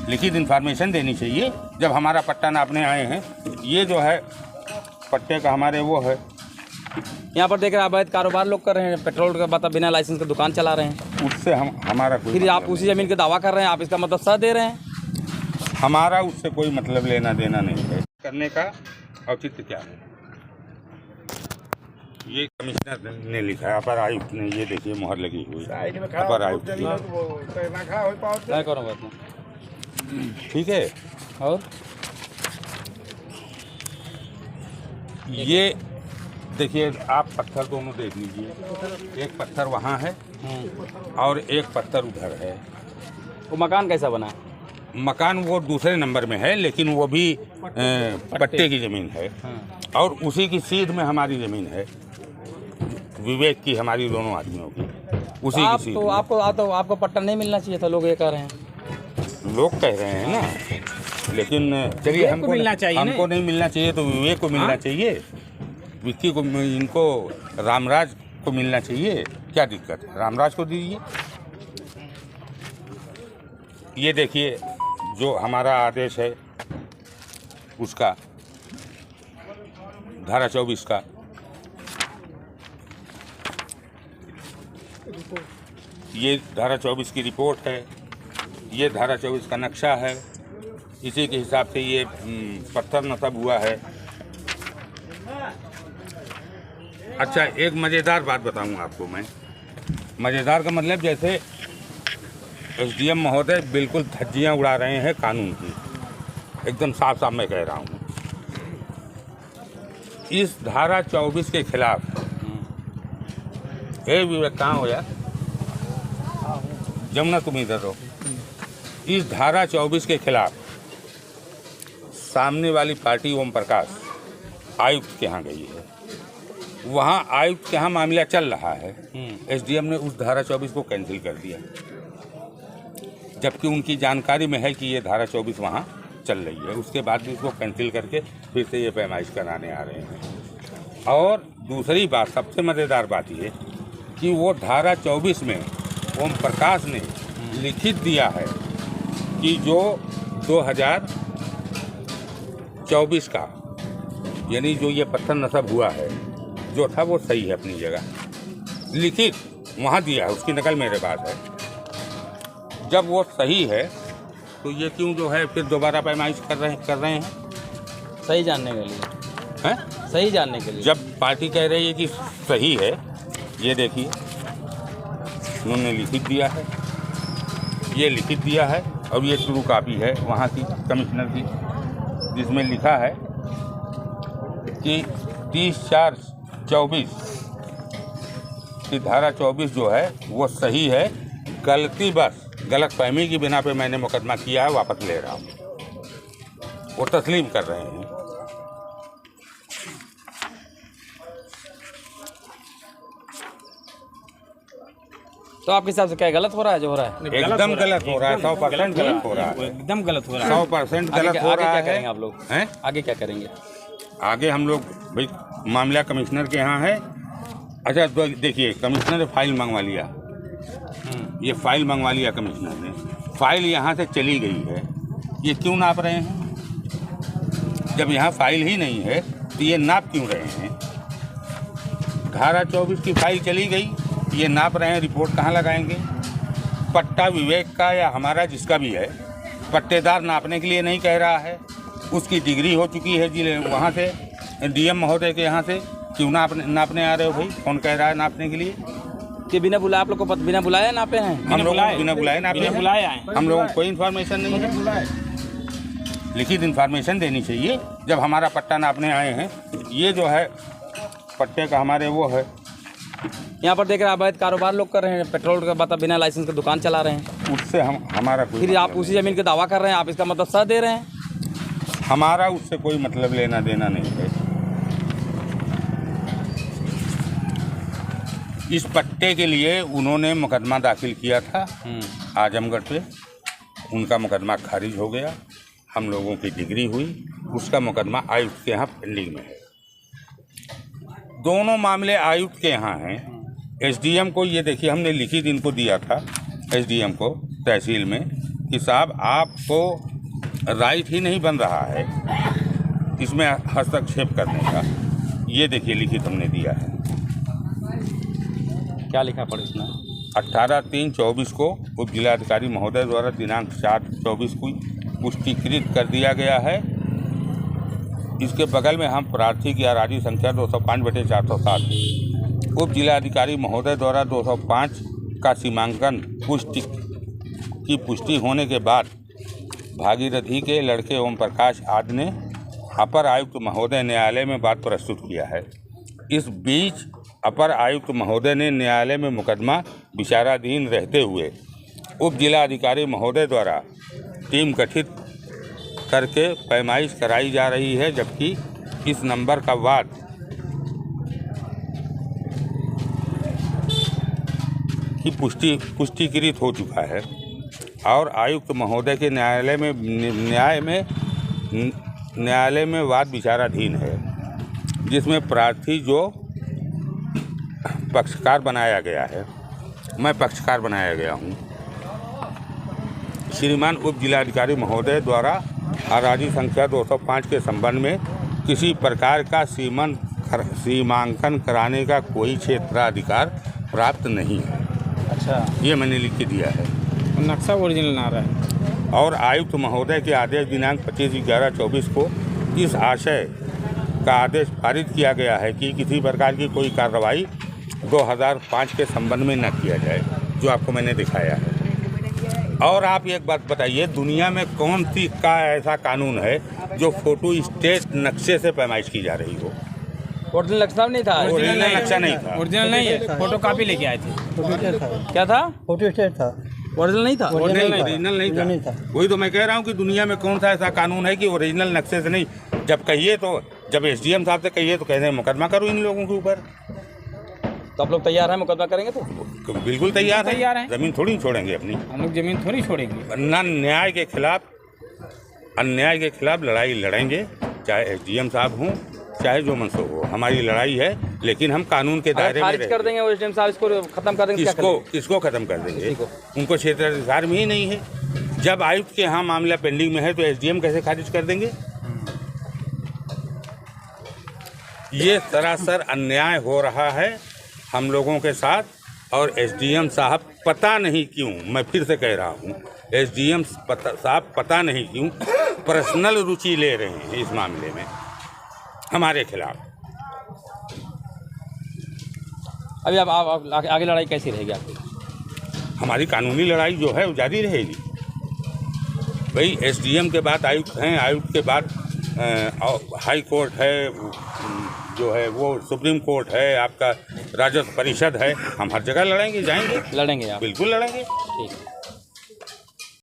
लिखित इन्फॉर्मेशन देनी चाहिए जब हमारा पट्टा नापने आए हैं। ये जो है पट्टे का हमारे वो है। यहाँ पर देख रहे हैं अवैध कारोबार लोग कर रहे हैं, पेट्रोल का मतलब बिना लाइसेंस का दुकान चला रहे हैं। उससे हमारा कोई फिर आप मतलब उसी ज़मीन का दावा कर रहे हैं, आप इसका मतलब सह दे रहे हैं। नहीं। हमारा उससे कोई मतलब लेना देना नहीं है। करने का औचित्य क्या है? ये कमिश्नर ने लिखा है, अपर आयुक्त ने, ये देखिए मोहर लगी हुई है अपर आयुक्त की। क्या करूँगा इतना? ठीक है। और ये देखिए आप पत्थर दोनों देख लीजिए, एक पत्थर वहाँ है और एक पत्थर उधर है। वो मकान कैसा बना है? मकान वो दूसरे नंबर में है, लेकिन वो भी पट्टे की ज़मीन है और उसी की सीध में हमारी ज़मीन है, विवेक की, हमारी दोनों आदमियों की उसी की सीध में। आपको पट्टा नहीं मिलना चाहिए था, लोग ये कह रहे हैं। लोग कह रहे हैं ना, लेकिन चलिए हमको नहीं मिलना चाहिए तो विवेक को मिलना चाहिए, विक्की को, इनको रामराज को मिलना चाहिए। क्या दिक्कत है? रामराज को दीजिए। ये देखिए जो हमारा आदेश है उसका, धारा 24 का, ये धारा 24 की रिपोर्ट है, ये धारा 24 का नक्शा है, इसी के हिसाब से ये पत्थर नस्ब हुआ है। अच्छा, एक मज़ेदार बात बताऊं आपको मैं। मज़ेदार का मतलब जैसे एसडीएम महोदय बिल्कुल धज्जियां उड़ा रहे हैं कानून की, एकदम साफ साफ मैं कह रहा हूं। इस धारा 24 के खिलाफ, विवेक कहाँ हो यार, जमुना तुम इधर रहो। इस धारा 24 के खिलाफ सामने वाली पार्टी ओम प्रकाश आयुक्त के यहाँ गई है, वहाँ आयुक्त के यहाँ मामला चल रहा है। एसडीएम ने उस धारा 24 को कैंसिल कर दिया, जबकि उनकी जानकारी में है कि ये धारा 24 वहाँ चल रही है। उसके बाद भी उसको कैंसिल करके फिर से ये पैमाइश कराने आ रहे हैं। और दूसरी बात, सबसे मज़ेदार बात ये कि वो धारा 24 में ओम प्रकाश ने लिखित दिया है कि जो 2024 का, यानी जो ये पत्थर नस्ब हुआ है जो था वो सही है अपनी जगह, लिखित वहाँ दिया है, उसकी नकल मेरे पास है। जब वो सही है तो ये क्यों जो है फिर दोबारा पैमाइश कर रहे हैं? सही जानने के लिए हैं? सही जानने के लिए। जब पार्टी कह रही है कि सही है, ये देखिए उन्होंने लिखित दिया है, ये लिखित दिया है और ये ट्रू कॉपी है वहाँ की कमिश्नर की, जिसमें लिखा है कि 30/4/24 की धारा 24 जो है वो सही है, गलती बस गलतफहमी की बिना पे मैंने मुकदमा किया है, वापस ले रहा हूँ। वो तस्लीम कर रहे हैं। तो आपके हिसाब से क्या गलत हो रहा है जो हो रहा है? एकदम गलत हो रहा है, 100% गलत हो रहा है, एकदम गलत हो रहा है, 100% गलत हो रहा है। क्या करेंगे आप लोग? हैं? आगे क्या करेंगे? आगे हम लोग भाई मामला कमिश्नर के यहाँ है। अच्छा तो देखिए, कमिश्नर ने फाइल मंगवा लिया, ये फाइल मंगवा लिया कमिश्नर ने, फाइल यहाँ से चली गई है, ये क्यों नाप रहे हैं? जब यहाँ फाइल ही नहीं है तो ये नाप क्यों रहे हैं? धारा 24 की फाइल चली गई, ये नाप रहे हैं, रिपोर्ट कहाँ लगाएंगे? पट्टा विवेक का या हमारा जिसका भी है, पट्टेदार नापने के लिए नहीं कह रहा है, उसकी डिग्री हो चुकी है जिले वहाँ से, डीएम महोदय के यहाँ से, क्यों नापने आ रहे हो भाई? कौन कह रहा है नापने के लिए? कि बिना बुलाए आप लोग को बिना बुलाए नापे हैं? हम लोग बिना बुलाए नापे हैं, हम लोगों को कोई इन्फॉर्मेशन नहीं है। लिखित इन्फॉर्मेशन देनी चाहिए जब हमारा पट्टा नापने आए हैं। ये जो है पट्टे का हमारे वो है। यहाँ पर देख रहे हैं अवैध कारोबार लोग कर रहे हैं, पेट्रोल का मतलब बिना लाइसेंस का दुकान चला रहे हैं। उससे हमारा कोई फिर आप उसी ज़मीन का दावा कर रहे हैं, आप इसका मतलब सह दे रहे हैं। हमारा उससे कोई मतलब लेना देना नहीं है। इस पट्टे के लिए उन्होंने मुकदमा दाखिल किया था आजमगढ़ पे, उनका मुकदमा खारिज हो गया, हम लोगों की डिग्री हुई, उसका मुकदमा आयुक्त के यहाँ पेंडिंग में है। दोनों मामले आयुक्त के यहाँ हैं। एसडीएम को ये देखिए हमने लिखित इनको दिया था, एसडीएम को तहसील में, कि साहब आपको राइट ही नहीं बन रहा है इसमें हस्तक्षेप करने का। ये देखिए लिखित हमने दिया है। क्या लिखा पड़े इसमें? 18/3/24 को उप जिलाधिकारी महोदय द्वारा दिनांक 4/24 को पुष्टिकृत कर दिया गया है। इसके बगल में हम प्रार्थी की अराजी संख्या 205/407 उप जिलाधिकारी महोदय द्वारा 205 का सीमांकन पुष्टि होने के बाद भागीरथी के लड़के ओम प्रकाश आदि ने अपर आयुक्त महोदय न्यायालय में बात प्रस्तुत किया है। इस बीच अपर आयुक्त महोदय ने न्यायालय में मुकदमा विचाराधीन रहते हुए उप जिलाधिकारी महोदय द्वारा टीम गठित करके पैमाइश कराई जा रही है, जबकि इस नंबर का वाद की पुष्टिकृत हो चुका है और आयुक्त महोदय के न्यायालय में वाद विचाराधीन है, जिसमें प्रार्थी जो पक्षकार बनाया गया है, मैं पक्षकार बनाया गया हूँ। श्रीमान उप जिलाधिकारी महोदय द्वारा अराजी संख्या 205 के संबंध में किसी प्रकार का सीमांकन कराने का कोई क्षेत्राधिकार प्राप्त नहीं है। अच्छा, ये मैंने लिख के दिया है। नक्शा ओरिजिनल ना रहा है। और आयुक्त महोदय के आदेश दिनांक 25/11/24 को इस आशय का आदेश पारित किया गया है कि किसी प्रकार की कोई कार्रवाई 2005 के संबंध में न किया जाए, जो आपको मैंने दिखाया है। और आप एक बात बताइए, दुनिया में कौन सी का ऐसा कानून है जो फोटो स्टेट नक्शे से पैमाइश की जा रही हो? ओरिजिनल नक्शा नहीं था। ओरिजिनल नक्शा नहीं था। ओरिजिनल नहीं है, फोटो कॉपी लेके आए थे। क्या था? फोटो स्टेट था, ओरिजिनल नहीं था। ओरिजिनल नहीं था। वही तो मैं कह रहा हूँ कि दुनिया में कौन सा ऐसा कानून है कि ओरिजिनल नक्शे से नहीं। जब कहिए तो जब एसडीएम साहब से कहिए तो कहते हैं मुकदमा करो इन लोगों के ऊपर। तो आप लोग तैयार हैं मुकदमा करेंगे? तो बिल्कुल तैयार हैं। जमीन थोड़ी छोड़ेंगे अपनी। हम लोग जमीन थोड़ी छोड़ेंगे। ना न्याय के खिलाफ अन्याय के खिलाफ लड़ाई लड़ेंगे, चाहे एसडीएम साहब हों चाहे जो मनसो हो। हमारी लड़ाई है, लेकिन हम कानून के दायरे में खारिज कर देंगे एसडीएम साहब, इसको खत्म कर देंगे। किसको खत्म कर देंगे? उनको क्षेत्राधिकार में ही नहीं है। जब आयुक्त के यहाँ मामला पेंडिंग में है तो एसडीएम कैसे खारिज कर देंगे? ये सरासर अन्याय हो रहा है हम लोगों के साथ। और एसडीएम साहब पता नहीं क्यों, मैं फिर से कह रहा हूँ, एसडीएम साहब पता नहीं क्यों पर्सनल रुचि ले रहे हैं इस मामले में हमारे खिलाफ। अभी आप आगे लड़ाई कैसी रहेगी आपकी? हमारी कानूनी लड़ाई जो है वो जारी रहेगी। भाई एसडीएम के बाद आयुक्त हैं, आयुक्त के बाद हाई कोर्ट है, जो है वो सुप्रीम कोर्ट है, आपका राजस्व परिषद है। हम हर जगह लड़ेंगे, जाएंगे, लड़ेंगे आप? बिल्कुल लड़ेंगे। ठीक है।